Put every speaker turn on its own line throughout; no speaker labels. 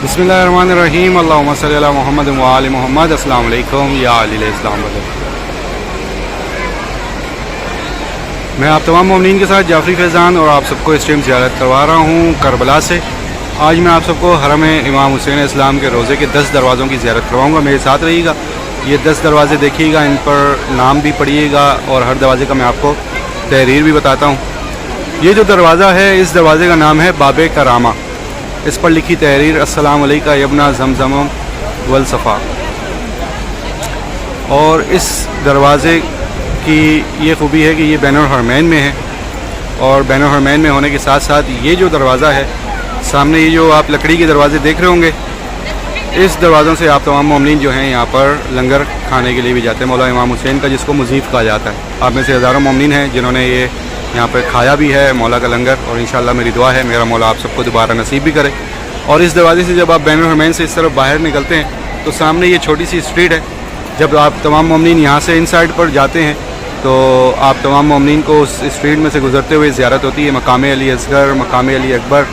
बिस्मिल्लाहिर्रहमानिर्रहीम अल्लाहुम्मा सल्ली अला मुहम्मद व आलि मुहम्मद। अस्सलाम वालेकुम या अहले इस्लाम। मैं आप तमाम मोमिनीन के साथ जाफरी फैज़ान और आप सबको स्ट्रीम ज़ियारत करवा रहा हूँ करबला से। आज मैं आप सबको हरम इमाम हुसैन इस्लाम के रोज़े के 10 दरवाज़ों की ज़ियारत करवाऊँगा। मेरे साथ रहिएगा। ये 10 दरवाज़े देखिएगा, इन पर नाम भी पढ़िएगा और हर दरवाज़े का मैं आपको तहरीर भी बताता हूँ। ये जो दरवाज़ा है, इस दरवाज़े का नाम है बाबे करामा। इस पर लिखी तहरीर अस्सलाम अलैका यब्ना ज़मज़म वल सफ़ा। और इस दरवाज़े की ये ख़ूबी है कि ये बैनुल हरमैन में है, और बैनुल हरमैन में होने के साथ साथ ये जो दरवाज़ा है सामने, ये जो आप लकड़ी के दरवाज़े देख रहे होंगे, इस दरवाज़ों से आप तमाम मोमिनीन जो हैं यहाँ पर लंगर खाने के लिए भी जाते हैं। मौला इमाम हुसैन का, जिसको मुज़ीफ़ कहा जाता है। आप में से हज़ारों मोमिनीन हैं जिन्होंने ये यहाँ पर खाया भी है मौला का लंगर, और इंशाअल्लाह मेरी दुआ है मेरा मौला आप सबको दोबारा नसीब भी करे। और इस दरवाज़े से जब आप बैनुल हरमैन से इस तरफ बाहर निकलते हैं तो सामने ये छोटी सी स्ट्रीट है। जब आप तमाम मोमिनीन यहाँ से इन साइड पर जाते हैं तो आप तमाम मोमिनीन को उस स्ट्रीट में से गुजरते हुए ज़ियारत होती है मकाम अली असगर, मकाम अली अकबर।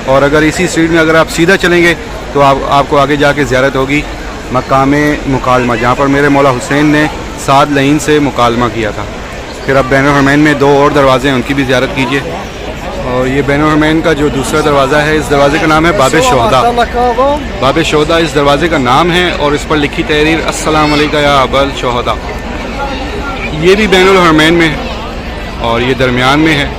और अगर इसी स्ट्रीट में अगर आप सीधा चलेंगे तो आपको आगे जाके ज़ियारत होगी मकाम मुकालमा, जहाँ पर मेरे मौला हुसैन ने 7 लाइन से मुकालमा किया था। फिर अब बैनुल हरमैन में 2 और दरवाज़े हैं, उनकी भी ज़ियारत कीजिए। और ये बैनुल हरमैन का जो दूसरा दरवाज़ा है, इस दरवाज़े का नाम है बाबे शोहदा। बाबे शोहदा इस दरवाज़े का नाम है, और इस पर लिखी तहरीर अस्सलाम अलैका या अबल शोहदा। ये भी बैनुल हरमैन में है और ये दरमियान में है।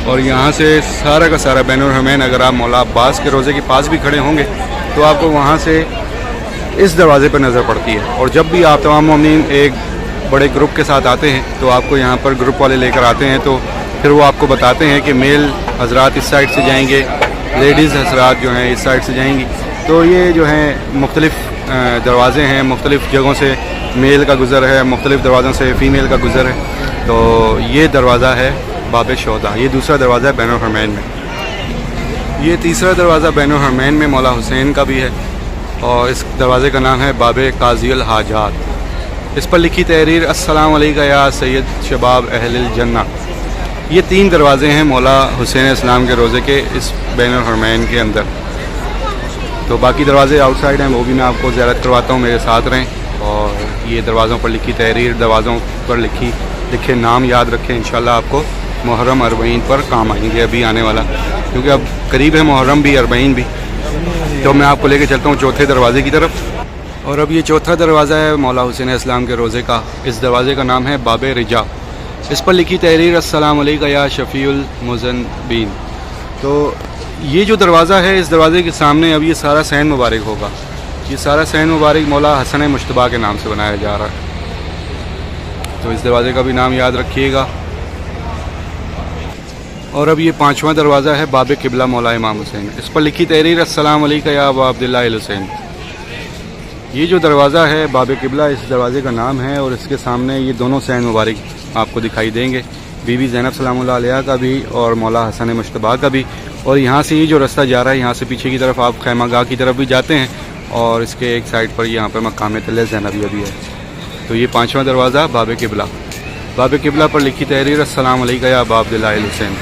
और यहाँ से सारा का सारा बैनुल हरमैन, अगर आप मौला अब्बास के रोज़े के पास भी खड़े होंगे तो आपको वहाँ से इस दरवाज़े पर नज़र पड़ती है। और जब भी आप तमाम मोमिनीन एक बड़े ग्रुप के साथ आते हैं तो आपको यहाँ पर ग्रुप वाले लेकर आते हैं, तो फिर वो आपको बताते हैं कि मेल हजरात इस साइड से जाएंगे, लेडीज़ हजरात जो हैं इस साइड से जाएंगी। तो ये जो हैं मुख्तलिफ़ दरवाज़े हैं, मुख्तलिफ़ जगहों से मेल का गुज़र है, मुख्तलिफ़ दरवाज़ों से फ़ीमेल का गुज़र है। तो ये दरवाज़ा है बाबे शोहदा। ये दूसरा दरवाज़ा है बैनुल हरमैन में। ये तीसरा दरवाज़ा बैनुल हरमैन में मौला हुसैन का भी है, और इस दरवाज़े का नाम है बाबे काज़ियुल हाजात। इस पर लिखी तहरीर अस्सलाम अलैका या सैयद शबाब अहलिल जन्ना। ये 3 दरवाज़े हैं मौला हुसैन इस्लाम के रोज़े के इस बैनुल हरमैन के अंदर। तो बाकी दरवाज़े आउटसाइड हैं, वो भी मैं आपको ज़ियारत करवाता हूँ, मेरे साथ रहें। और ये दरवाज़ों पर लिखी तहरीर, दरवाज़ों पर लिखे नाम याद रखें। इंशाअल्लाह आपको मुहर्रम अरबईन पर काम आएंगे अभी आने वाला, क्योंकि अब करीब है मुहर्रम भी अरबईन भी। तो मैं आपको लेके चलता हूँ चौथे दरवाज़े की तरफ। और अब ये चौथा दरवाज़ा है मौला हुसैन इस्लाम के रोज़े का। इस दरवाज़े का नाम है बाबे रिजा। इस पर लिखी तहरीर अस्सलाम अलैका या शफ़ीउल मुज़न्नबीन। तो ये जो दरवाज़ा है, इस दरवाज़े के सामने अब ये सारा सैन मुबारक होगा। ये सारा सैन मुबारक मौला हसन मुश्तबा के नाम से बनाया जा रहा है, तो इस दरवाज़े का भी नाम याद रखिएगा। और अब ये 5वां दरवाज़ा है बाबे किबला मौला इमाम हुसैन। इस पर लिखी तहरीर अस्सलाम अलैका या अबा अब्दुल्लाह अल हुसैन। ये जो दरवाज़ा है बाबे किबला, इस दरवाज़े का नाम है, और इसके सामने ये दोनों सैन मुबारक आपको दिखाई देंगे, बीबी ज़ैनब सलामुल्लाह अलैहा का भी और मौला हसन मुश्तबा का भी। और यहाँ से ये जो रास्ता जा रहा है, यहाँ से पीछे की तरफ आप खैमागाह की तरफ भी जाते हैं, और इसके एक साइड पर यहाँ पर मकाम तले ज़ैनबिया भी है। तो ये 5वां दरवाज़ा बाबे किबला। बाबे किबला पर लिखी तहरीर अस्सलाम अलैका या अबा अब्दुल्लाह अल हुसैन।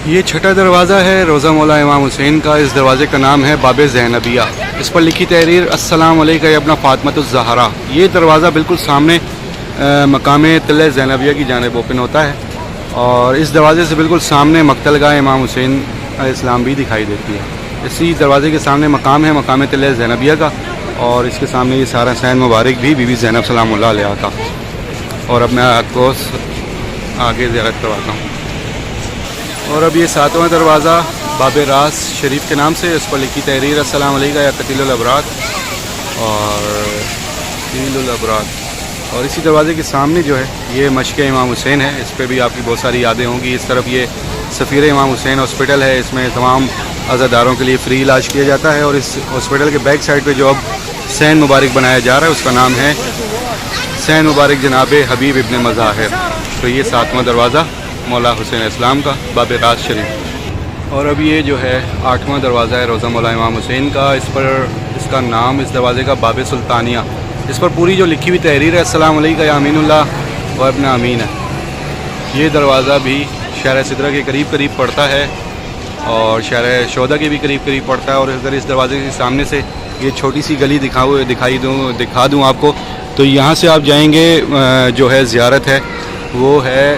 ये 6ठा दरवाज़ा है रोज़ा मौला इमाम हुसैन का। इस दरवाज़े का नाम है बाबे ज़ैनबिया। इस पर लिखी तहरीर अस्सलाम अलैका या इब्ना फ़ातिमतुज़ ज़हरा। ये दरवाज़ा बिल्कुल सामने मकाम तले ज़ैनबिया की जानिब ओपन होता है, और इस दरवाज़े से बिल्कुल सामने मक्तलगाह इमाम हुसैन अलैहिस्सलाम भी दिखाई देती है। इसी दरवाज़े के सामने मकाम है मकाम तले ज़ैनबिया का, और इसके सामने ये सारा सैन मुबारक भी बीबी ज़ैनब सलामुल्लाह अलैहा का। और अब मैं आपको आगे ज़ियारत करवाता हूँ। और अब ये 7वां दरवाज़ा बाबे रास शरीफ के नाम से। इस पर लिखी तहरीर अस्सलाम अलैका या कतीलुल अबरार और कतीलुल अबरार। और इसी दरवाज़े के सामने जो है ये मश्क इमाम हुसैन है। इस पर भी आपकी बहुत सारी यादें होंगी। इस तरफ ये सफ़ीर इमाम हुसैन हॉस्पिटल है, इसमें तमाम अज़ादारों के लिए फ़्री इलाज किया जाता है। और इस हॉस्पिटल के बैक साइड पे जो अब सैन मुबारक बनाया जा रहा है, उसका नाम है सैन मुबारक जनाब हबीब इब्न मज़ाहिर। तो ये 7वां दरवाज़ा मौला हुसैन इस्लाम का बाबे राज शरीफ। और अब ये जो है 8वां दरवाज़ा है रोज़ा मौला इमाम हुसैन का। इसका नाम इस दरवाज़े का बाबे सुल्तानिया। इस पर पूरी जो लिखी हुई तहरीर है अस्सलाम अलैका या अमीनुल्लाह व इब्न अमीन है। ये दरवाज़ा भी शहर सिदरा के करीब करीब पड़ता है, اور شہر شہدا کے بھی قریب قریب پڑتا ہے. اور اگر اس دروازے کے سامنے سے یہ چھوٹی سی گلی دکھا دوں آپ کو, تو یہاں سے آپ جائیں گے جو ہے زیارت ہے وہ ہے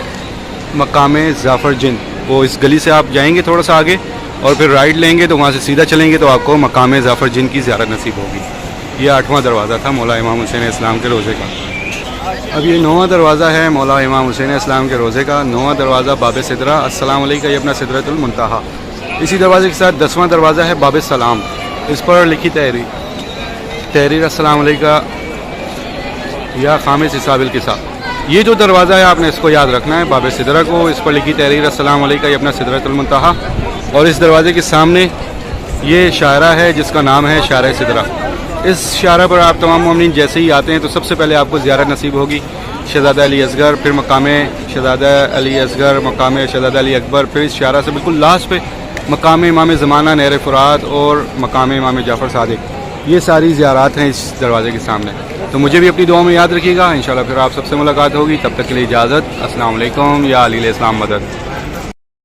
مقام ظافر جن. وہ اس گلی سے آپ جائیں گے تھوڑا سا آگے اور پھر رائٹ لیں گے تو وہاں سے سیدھا چلیں گے تو آپ کو مقام ظافر جن کی زیارت نصیب ہوگی. یہ 8واں دروازہ تھا مولا امام حسین اسلام کے روضے کا. اب یہ 9واں دروازہ ہے مولا امام حسین اسلام کے روضے کا. 9واں دروازہ باب سدرہ. السلام علیکم, یہ اپنا سدرۃ المنتہا. اسی دروازے کے ساتھ 10واں دروازہ ہے باب السلام. اس پر لکھی تحریر السلام علیکم یا خامس حساب القصہ. یہ جو دروازہ ہے آپ نے اس کو یاد رکھنا ہے, باب سدرہ کو. اس پر لکھی تحریر السلام علیکم, یہ اپنا سدرۃ المنتہا. اور اس دروازے کے سامنے یہ شاعرہ ہے جس کا نام ہے شارع سدرہ. اس شاعرہ پر آپ تمام مومنین جیسے ہی آتے ہیں تو سب سے پہلے آپ کو زیارت نصیب ہوگی شہزادہ علی اصغر, پھر مقام شہزادہ علی اصغر, مقام شہزادہ علی اکبر, پھر اس شاعرہ سے بالکل لاسٹ پہ مقام امام زمانہ نہر فرات اور مقام امام جعفر صادق. یہ ساری زیارات ہیں اس دروازے کے سامنے. تو مجھے بھی اپنی دعاؤں میں یاد رکھیے گا. انشاءاللہ پھر آپ سب سے ملاقات ہوگی. تب تک کے لیے اجازت. السلام علیکم. یا علی الاسلام مدد.